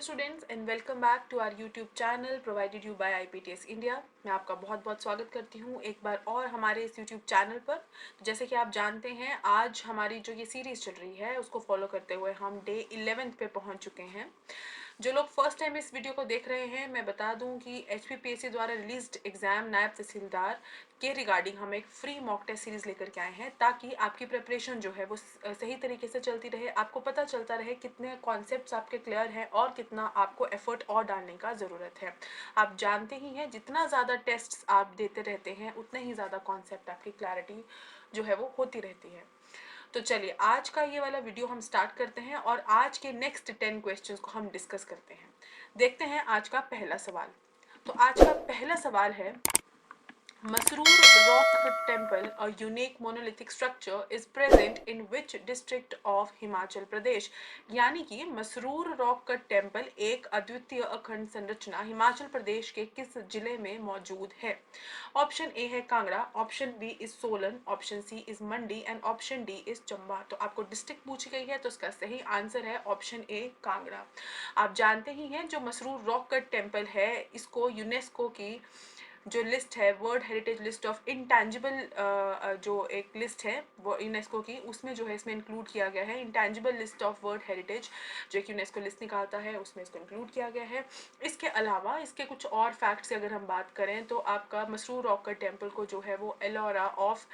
Students and welcome back to our YouTube channel provided you by IPTS India. मैं आपका बहुत बहुत स्वागत करती हूँ एक बार और हमारे इस यूट्यूब चैनल पर। तो जैसे कि आप जानते हैं, आज हमारी जो ये सीरीज़ चल रही है उसको फॉलो करते हुए हम डे 11 पे पहुँच चुके हैं। जो लोग फर्स्ट टाइम इस वीडियो को देख रहे हैं, मैं बता दूं कि एचपीपीएससी द्वारा रिलीज्ड एग्जाम नायब तहसीलदार के रिगार्डिंग हम एक फ्री मॉक टेस्ट सीरीज लेकर के आए हैं, ताकि आपकी प्रिपरेशन जो है वो सही तरीके से चलती रहे, आपको पता चलता रहे कितने कॉन्सेप्ट्स आपके क्लियर हैं और कितना आपको एफर्ट और डालने का ज़रूरत है। आप जानते ही हैं, जितना ज़्यादा टेस्ट्स आप देते रहते हैं उतने ही ज़्यादा कॉन्सेप्ट आपकी क्लैरिटी जो है वो होती रहती है। तो चलिए आज का ये वाला वीडियो हम स्टार्ट करते हैं और आज के नेक्स्ट 10 क्वेश्चंस को हम डिस्कस करते हैं। देखते हैं आज का पहला सवाल। तो आज का पहला सवाल है, Masroor Rock Temple, a unique monolithic structure, is present in which district of Himachal Pradesh. यानी कि मसरूर रॉक कट टेम्पल एक अद्वितीय अखंड संरचना हिमाचल प्रदेश के किस जिले में मौजूद है? ऑप्शन ए है Kangra, option B is Solan, option C is Mandi and option D is Chamba. तो आपको डिस्ट्रिक्ट पूछी गई है तो इसका सही आंसर है ऑप्शन ए कांगड़ा। आप जानते ही हैं, जो मसरूर रॉक कट टेम्पल है इसको यूनेस्को की जो लिस्ट है, world heritage list of intangible, जो एक लिस्ट है वो यूनेस्को की, उसमें जो है इसमें इंक्लूड किया गया है। Intangible list of world heritage जो एक यूनेस्को लिस्ट निकालता है, उसमें इसको इंक्लूड किया गया है। इसके अलावा इसके कुछ और फैक्ट्स की अगर हम बात करें तो आपका मसरूर रॉक कट टेम्पल को जो है वो एलोरा ऑफ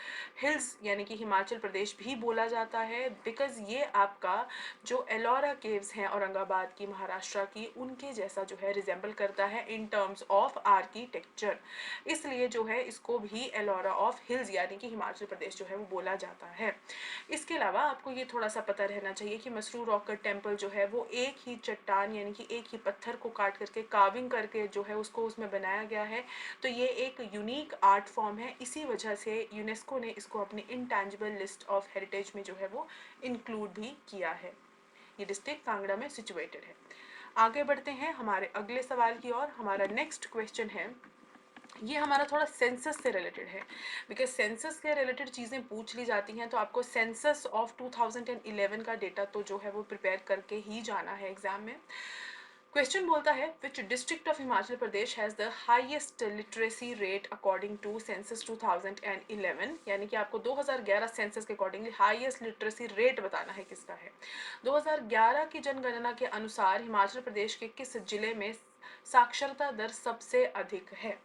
हिल्स यानी कि हिमाचल प्रदेश भी बोला जाता है, बिकॉज ये आपका जो एलोरा केव्स हैं औरंगाबाद की, महाराष्ट्र की, उनके जैसा जो है रिजेंबल करता है इन टर्म्स ऑफ आर्किटेक्चर। इसलिए जो है इसको भी एलोरा ऑफ हिल्स यानी कि हिमाचल प्रदेश जो है वो बोला जाता है। इसके अलावा आपको ये थोड़ा सा पता रहना चाहिए कि मसरूर रॉक कट टेम्पल जो है वो एक ही चट्टान यानी कि एक ही पत्थर को काट करके कार्विंग करके जो है उसको उसमें बनाया गया है। तो ये एक यूनिक आर्ट फॉर्म है, इसी वजह से यूनेस्को ने इसको अपनी इंटेंजिबल लिस्ट ऑफ हेरिटेज में जो है वो इंक्लूड भी किया है। ये डिस्ट्रिक्ट कांगड़ा में सिचुएटेड है। आगे बढ़ते हैं हमारे अगले सवाल की ओर। हमारा नेक्स्ट क्वेश्चन है, ये हमारा थोड़ा सेंसस से रिलेटेड है, बिकॉज सेंसस के रिलेटेड चीज़ें पूछ ली जाती हैं तो आपको सेंसस ऑफ 2011 का डेटा तो जो है वो प्रिपेयर करके ही जाना है एग्जाम में। क्वेश्चन बोलता है, which district of Himachal Pradesh has the highest literacy rate according to census 2011। यानी कि आपको 2011 सेंसस के अकॉर्डिंगली हाईएस्ट लिटरेसी रेट बताना है किसका है। 2011 की जनगणना के अनुसार हिमाचल प्रदेश के किस जिले में साक्षरता दर सबसे अधिक है?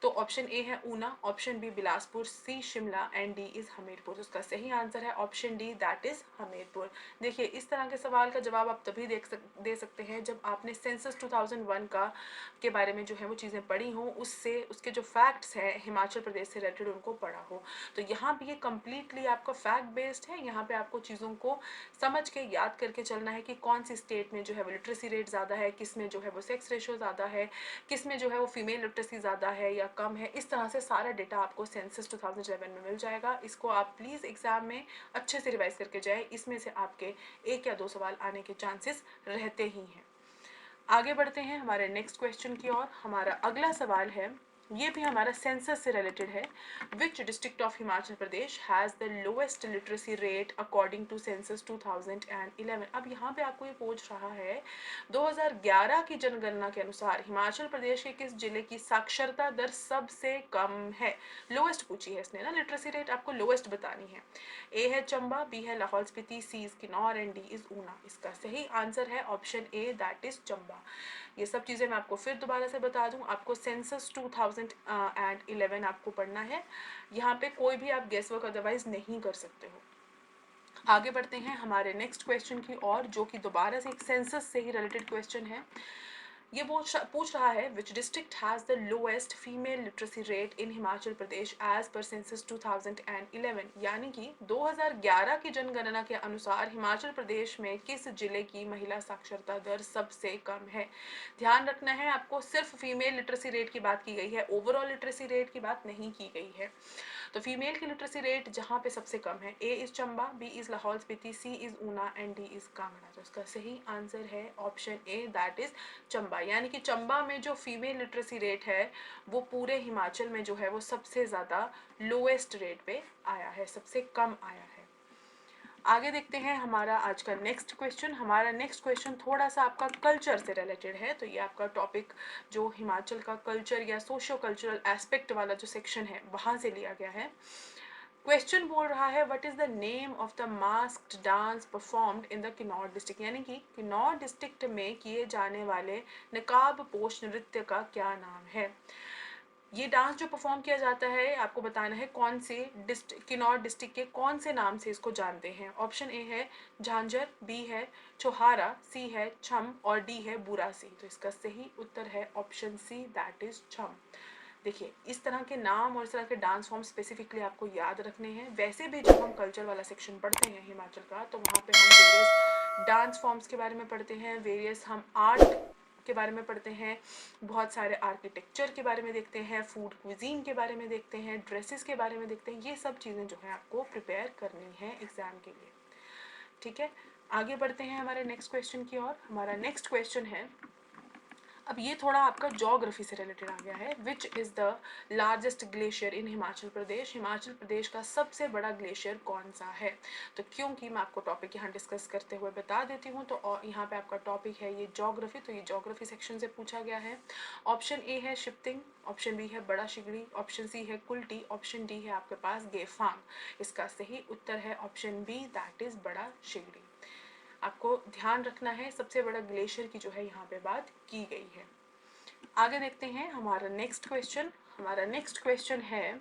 तो ऑप्शन ए है Una, option B Bilaspur, C Shimla and D is Hamirpur. उसका सही आंसर है option D, that is Hamirpur. देखिए, इस तरह के सवाल का जवाब आप तभी दे सकते हैं जब आपने सेंसस 2001 का के बारे में जो है वो चीज़ें पढ़ी हों, उससे उसके जो फैक्ट्स हैं हिमाचल प्रदेश से रिलेटेड उनको पढ़ा हो। तो यहाँ भी ये कम्प्लीटली आपका फैक्ट बेस्ड है। यहाँ पे आपको चीज़ों को समझ के याद करके चलना है कि कौन सी स्टेट में जो है वो लिटरेसी रेट ज़्यादा है, किस में जो है वो सेक्स रेशो ज़्यादा है, किस में जो है वो फीमेल लिटरेसी ज़्यादा है या कम है। इस तरह से सारा डेटा आपको सेंसस 2011 में मिल जाएगा। इसको आप प्लीज़ एग्जाम में अच्छे से रिवाइज करके जाएं, इसमें से आपके एक या दो सवाल आने के चांसेस रहते ही हैं। आगे बढ़ते हैं हमारे नेक्स्ट क्वेश्चन की ओर। हमारा अगला सवाल है, ये भी हमारा सेंसस से रिलेटेड है। Which district of Himachal Pradesh has the lowest literacy rate according to census 2011। अब यहाँ पे आपको ये पूछ रहा है, 2011 की जनगणना के अनुसार हिमाचल प्रदेश के किस जिले की साक्षरता दर सबसे कम है? लोएस्ट पूछी है इसने ना, लिटरेसी रेट आपको लोएस्ट बतानी है। ए है चंबा, बी है Lahaul Spiti, C is Kinnaur and D is Una. इसका सही आंसर है option A, that is Chamba. ये सब चीज़ें मैं आपको फिर दोबारा से बता दूं, आपको सेंसस 2011 आपको पढ़ना है। यहाँ पे कोई भी आप गेस वर्क अदरवाइज नहीं कर सकते हो। आगे बढ़ते हैं हमारे नेक्स्ट क्वेश्चन की ओर, जो कि दोबारा से एक सेंसस से ही रिलेटेड क्वेश्चन है। ये पूछ रहा है, which district has the lowest female literacy rate in Himachal Pradesh as per census 2011। यानी कि 2011 की जनगणना के अनुसार हिमाचल प्रदेश में किस जिले की महिला साक्षरता दर सबसे कम है? ध्यान रखना है आपको, सिर्फ फीमेल लिटरेसी रेट की बात की गई है, ओवरऑल लिटरेसी रेट की बात नहीं की गई है। तो फीमेल की लिटरेसी रेट जहाँ पे सबसे कम है, A is Chamba, B is Lahaul Spiti, C is Una and D is Kangra. तो इसका सही आंसर है option A, that is Chamba. यानी कि चंबा में जो फीमेल लिटरेसी रेट है वो पूरे हिमाचल में जो है वो सबसे ज़्यादा लोएस्ट रेट पे आया है, सबसे कम आया है। आगे देखते हैं हमारा आज का नेक्स्ट क्वेश्चन। हमारा नेक्स्ट क्वेश्चन थोड़ा सा आपका कल्चर से रिलेटेड है, तो ये आपका टॉपिक जो हिमाचल का कल्चर या सोशियो कल्चरल एस्पेक्ट वाला जो सेक्शन है वहाँ से लिया गया है। क्वेश्चन बोल रहा है what is the name of the masked dance performed in the Kinnaur district, यानी कि किन्नौर डिस्ट्रिक्ट में किए जाने वाले नकाब पोश नृत्य का क्या नाम है। ये डांस जो परफॉर्म किया जाता है आपको बताना है कौन से किन्नौर डिस्ट्रिक्ट के कौन से नाम से इसको जानते हैं। ऑप्शन ए है झांझर, बी है छोहारा, सी है छम और डी है बुरासी। तो इसका सही उत्तर है ऑप्शन सी, दैट इज छम। देखिए इस तरह के नाम और इस तरह के डांस फॉर्म स्पेसिफिकली आपको याद रखने हैं। वैसे भी जब हम कल्चर वाला सेक्शन पढ़ते हैं हिमाचल का, तो वहाँ पे हम वेरियस डांस फॉर्म्स के बारे में पढ़ते हैं, वेरियस हम आर्ट के बारे में पढ़ते हैं, बहुत सारे आर्किटेक्चर के बारे में देखते हैं, फूड क्विजीन के बारे में देखते हैं, ड्रेसेस के बारे में देखते हैं। ये सब चीज़ें जो है आपको प्रिपेयर करनी है एग्जाम के लिए। ठीक है, आगे बढ़ते हैं हमारे नेक्स्ट क्वेश्चन की ओर। हमारा नेक्स्ट क्वेश्चन है, अब ये थोड़ा आपका ज्योग्राफी से रिलेटेड आ गया है। Which is the largest glacier in Himachal Pradesh, Himachal Pradesh का सबसे बड़ा ग्लेशियर कौन सा है। तो क्योंकि मैं आपको टॉपिक यहाँ डिस्कस करते हुए बता देती हूँ, तो यहाँ पे आपका टॉपिक है ये ज्योग्राफी, तो ये ज्योग्राफी सेक्शन से पूछा गया है। ऑप्शन ए है शिप्तिंग, ऑप्शन बी है बड़ा शिगड़ी, ऑप्शन सी है कुल्टी, ऑप्शन डी है आपके पास गेफांग। इसका सही उत्तर है ऑप्शन बी, दैट इज बड़ा शिगड़ी। आपको ध्यान रखना है सबसे बड़ा ग्लेशियर की जो है यहाँ पे बात की गई है। आगे देखते हैं हमारा नेक्स्ट क्वेश्चन। हमारा नेक्स्ट क्वेश्चन है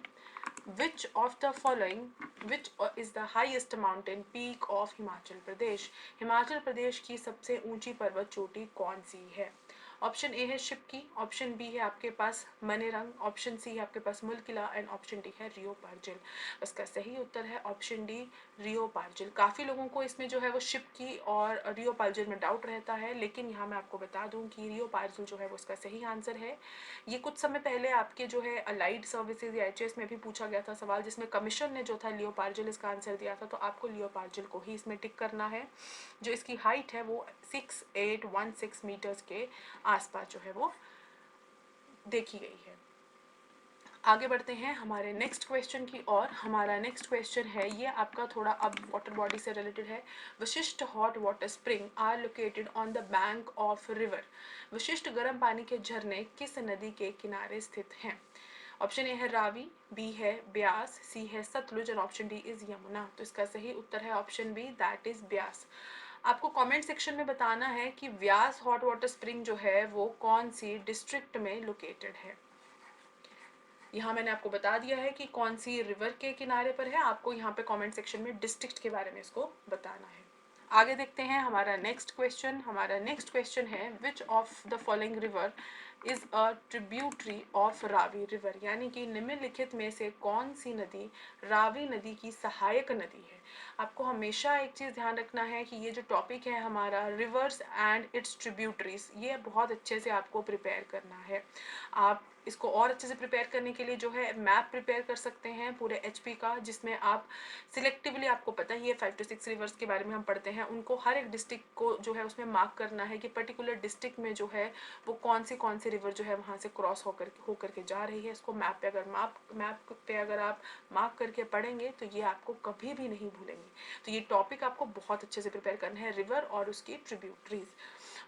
which of the following which is the highest mountain peak of Himachal Pradesh, Himachal Pradesh की सबसे ऊंची पर्वत चोटी कौन सी है। ऑप्शन ए है शिपकी, ऑप्शन बी है आपके पास मनेरंग, ऑप्शन सी है आपके पास मुलकिला एंड ऑप्शन डी है रियो पार्जिल। इसका सही उत्तर है ऑप्शन डी, रियो पार्जिल। काफ़ी लोगों को इसमें जो है वो शिपकी और रियो पार्जिल में डाउट रहता है, लेकिन यहाँ मैं आपको बता दूँ कि रियो पार्जिल जो है वो उसका सही आंसर है। ये कुछ समय पहले आपके जो है अलाइड सर्विसेज या एचएस में भी पूछा गया था सवाल, जिसमें कमीशन ने जो था लियो पार्जिल इसका आंसर दिया था, तो आपको लियो पार्जिल को ही इसमें टिक करना है। जो इसकी हाइट है वो 6816 मीटर्स के आसपास जो है वो देखी गई है। आगे बढ़ते हैं हमारे नेक्स्ट क्वेश्चन की ओर। हमारा नेक्स्ट क्वेश्चन है ये आपका थोड़ा अब वाटर बॉडी से रिलेटेड है। Vashisht hot water spring are located on the bank of river, Vashisht गर्म पानी के झरने किस नदी के किनारे स्थित हैं। ऑप्शन ए है रावी, बी है ब्यास, सी है सतलुज और ऑप्शन डी इज यमुना। तो इसका सही उत्तर है option B, that is Beas. आपको कमेंट सेक्शन में बताना है कि व्यास हॉट वाटर स्प्रिंग जो है वो कौन सी डिस्ट्रिक्ट में लोकेटेड है। यहाँ मैंने आपको बता दिया है कि कौन सी रिवर के किनारे पर है, आपको यहाँ पे कमेंट सेक्शन में डिस्ट्रिक्ट के बारे में इसको बताना है। आगे देखते हैं हमारा नेक्स्ट क्वेश्चन। हमारा नेक्स्ट क्वेश्चन है which of the following river is a tributary of Ravi river, यानी कि निम्नलिखित में से कौन सी नदी रावी नदी की सहायक नदी है। आपको हमेशा एक चीज़ ध्यान रखना है कि ये जो टॉपिक है हमारा रिवर्स एंड इट्स ट्रिब्यूटरीज, ये बहुत अच्छे से आपको प्रिपेयर करना है। आप इसको और अच्छे से प्रिपेयर करने के लिए जो है मैप प्रिपेयर कर सकते हैं पूरे एचपी का, जिसमें आप सिलेक्टिवली, आपको पता ही है 5 to 6 रिवर्स के बारे में हम पढ़ते हैं, उनको हर एक डिस्ट्रिक्ट को जो है उसमें मार्क करना है कि पर्टिकुलर डिस्ट्रिक्ट में जो है वो कौन सी रिवर जो है वहाँ से क्रॉस होकर के जा रही है। इसको मैप पे अगर आप मार्क करके पढ़ेंगे तो ये आपको कभी भी नहीं भूलेंगे। तो ये टॉपिक आपको बहुत अच्छे से प्रिपेयर करना है, रिवर और उसकी ट्रिब्यूटरीज।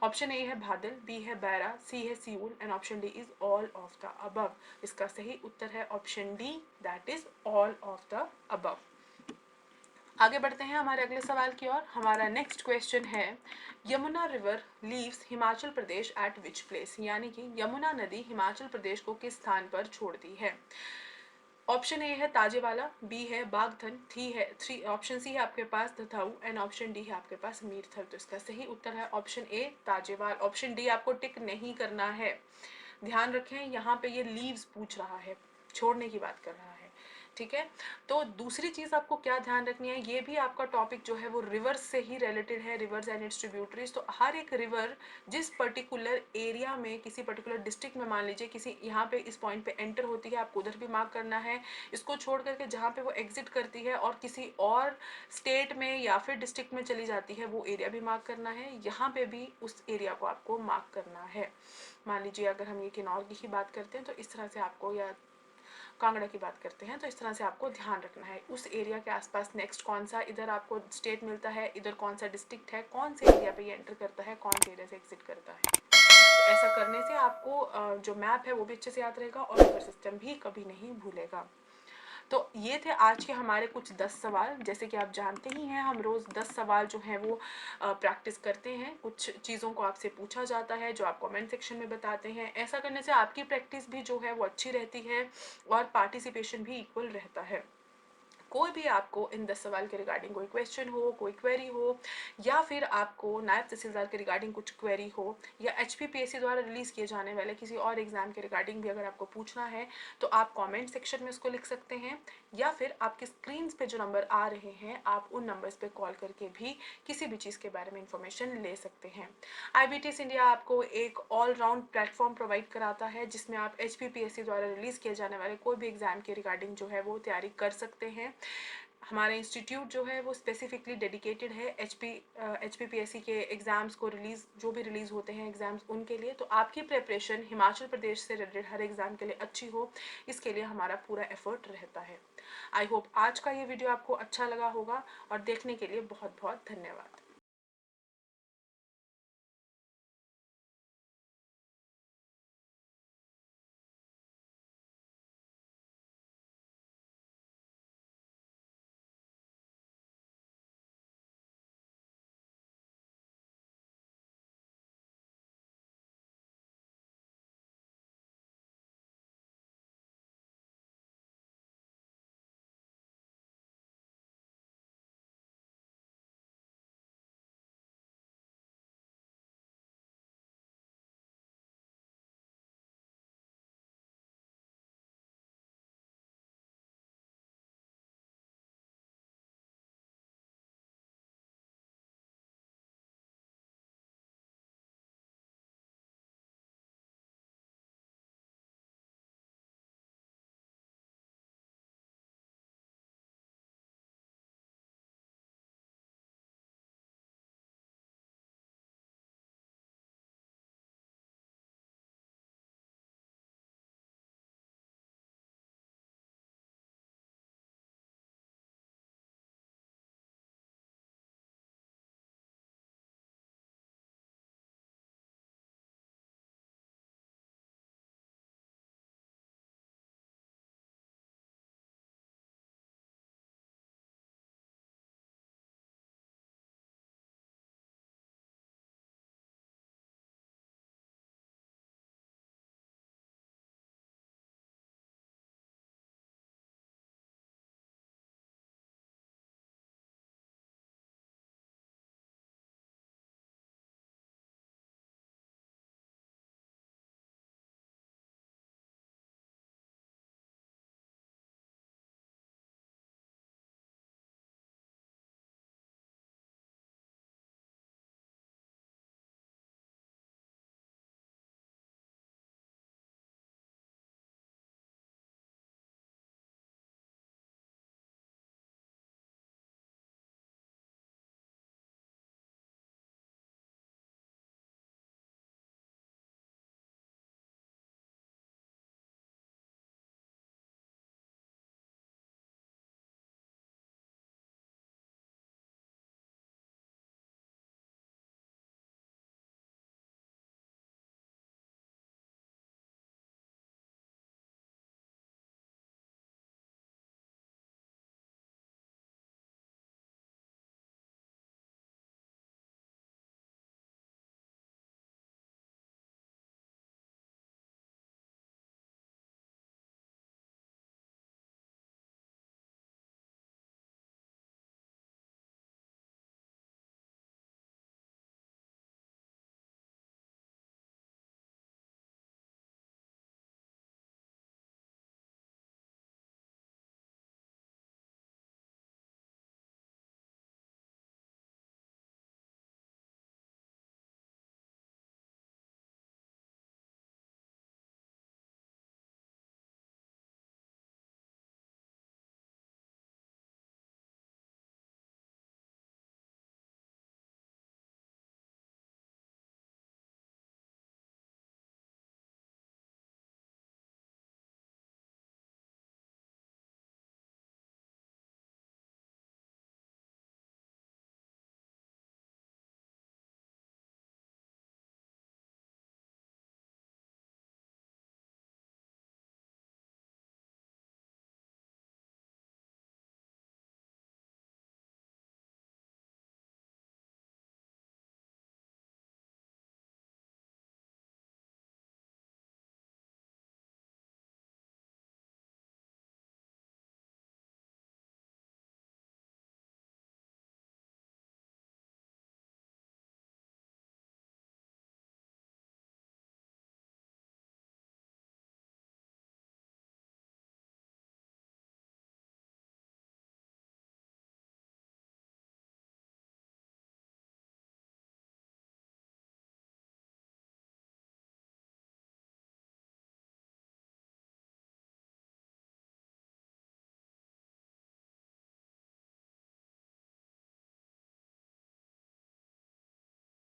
ऑप्शन ए है बादल, बी है बैरा, सी है Siul and option D is all of the above. इसका सही उत्तर है option D, that is all of the above. आगे बढ़ते हैं हमारे अगले सवाल की ओर। हमारा नेक्स्ट क्वेश्चन है Yamuna river leaves Himachal Pradesh eight which place, यानी कि यमुना नदी हिमाचल प्रदेश को किस स्थान पर छोड़ती है। ऑप्शन ए है ताजेवाला, बी है बागथन, थ्री ऑप्शन सी है आपके पास दथाऊ एंड ऑप्शन डी है आपके पास मीरथल। तो इसका सही उत्तर है ऑप्शन ए ताजेवाल। ऑप्शन डी आपको टिक नहीं करना है। ध्यान रखें यहाँ पे ये लीव्स पूछ रहा है, छोड़ने की बात कर रहा है। ठीक है, तो दूसरी चीज आपको क्या ध्यान रखनी है, ये भी आपका टॉपिक जो है वो रिवर्स से ही रिलेटेड है, रिवर्स एंड इट्स ट्रिब्यूटरीज। तो हर एक रिवर जिस पर्टिकुलर एरिया में, किसी पर्टिकुलर डिस्ट्रिक्ट में, मान लीजिए किसी यहाँ पे इस पॉइंट पे एंटर होती है, आपको उधर भी मार्क करना है। इसको छोड़ करके जहाँ पे वो एग्जिट करती है और किसी और स्टेट में या फिर डिस्ट्रिक्ट में चली जाती है, वो एरिया भी मार्क करना है। यहाँ पे भी उस एरिया को आपको मार्क करना है। मान लीजिए अगर हम ये किन्नौर की ही बात करते हैं तो इस तरह से आपको या कांगड़ा की बात करते हैं तो इस तरह से आपको ध्यान रखना है। उस एरिया के आसपास नेक्स्ट कौन सा इधर आपको स्टेट मिलता है, इधर कौन सा डिस्ट्रिक्ट है, कौन से एरिया पे ये एंटर करता है, कौन से एरिया से एग्जिट करता है। तो ऐसा करने से आपको जो मैप है वो भी अच्छे से याद रहेगा और रिवर सिस्टम भी कभी नहीं भूलेगा। तो ये थे आज के हमारे कुछ 10 सवाल। जैसे कि आप जानते ही हैं हम रोज़ 10 सवाल जो हैं वो प्रैक्टिस करते हैं। कुछ चीज़ों को आपसे पूछा जाता है जो आप कमेंट सेक्शन में बताते हैं। ऐसा करने से आपकी प्रैक्टिस भी जो है वो अच्छी रहती है और पार्टिसिपेशन भी इक्वल रहता है। कोई भी आपको इन 10 सवाल के रिगार्डिंग कोई क्वेश्चन हो, कोई क्वेरी हो, या फिर आपको नायब तहसीलदार के रिगार्डिंग कुछ क्वेरी हो, या HPPSC द्वारा रिलीज़ किए जाने वाले किसी और एग्जाम के रिगार्डिंग भी अगर आपको पूछना है तो आप कमेंट सेक्शन में उसको लिख सकते हैं, या फिर आपकी स्क्रीन पे जो नंबर आ रहे हैं आप उन नंबर्स पे कॉल करके भी किसी भी चीज़ के बारे में इंफॉर्मेशन ले सकते हैं। IBTS इंडिया आपको एक ऑल राउंड प्लेटफॉर्म प्रोवाइड कराता है जिसमें आप HPPSC द्वारा रिलीज़ किए जाने वाले कोई भी एग्जाम के रिगार्डिंग जो है वो तैयारी कर सकते हैं। हमारा इंस्टीट्यूट जो है वो स्पेसिफिकली डेडिकेटेड है HPPSC के एग्ज़ाम्स को जो भी रिलीज़ होते हैं एग्ज़ाम्स उनके लिए। तो आपकी प्रिपरेशन हिमाचल प्रदेश से रिलेटेड हर एग्ज़ाम के लिए अच्छी हो, इसके लिए हमारा पूरा एफर्ट रहता है। आई होप आज का ये वीडियो आपको अच्छा लगा होगा और देखने के लिए बहुत बहुत धन्यवाद।